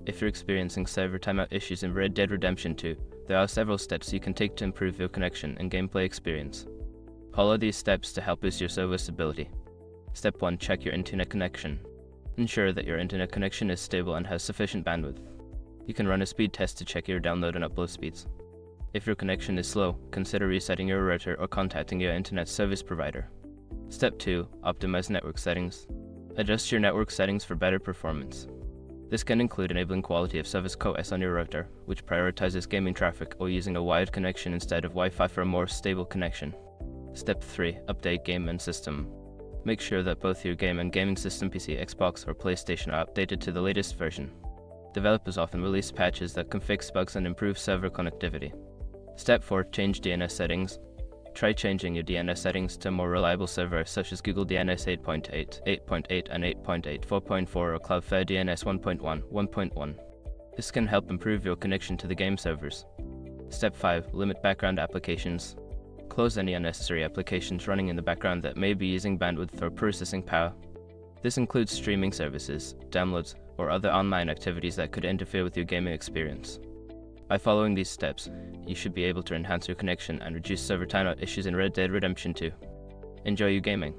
If you're experiencing server timeout issues in Red Dead Redemption 2, there are several steps you can take to improve your connection and gameplay experience. Follow these steps to help boost your server stability. Step 1. Check your internet connection. Ensure that your internet connection is stable and has sufficient bandwidth. You can run a speed test to check your download and upload speeds. If your connection is slow, consider resetting your router or contacting your internet service provider. Step 2. Optimize network settings. Adjust your network settings for better performance. This can include enabling quality of service QoS on your router, which prioritizes gaming traffic, or using a wired connection instead of Wi-Fi for a more stable connection. Step 3. Update game and system. Make sure that both your game and gaming system PC, Xbox, or PlayStation are updated to the latest version. Developers often release patches that can fix bugs and improve server connectivity. Step 4. Change DNS settings. Try changing your DNS settings to a more reliable server such as Google DNS 8.8, 8.8 and 8.8, 4.4 or Cloudflare DNS 1.1, 1.1. This can help improve your connection to the game servers. Step 5. Limit background applications. Close any unnecessary applications running in the background that may be using bandwidth or processing power. This includes streaming services, downloads, or other online activities that could interfere with your gaming experience. By following these steps, you should be able to enhance your connection and reduce server timeout issues in Red Dead Redemption 2. Enjoy your gaming.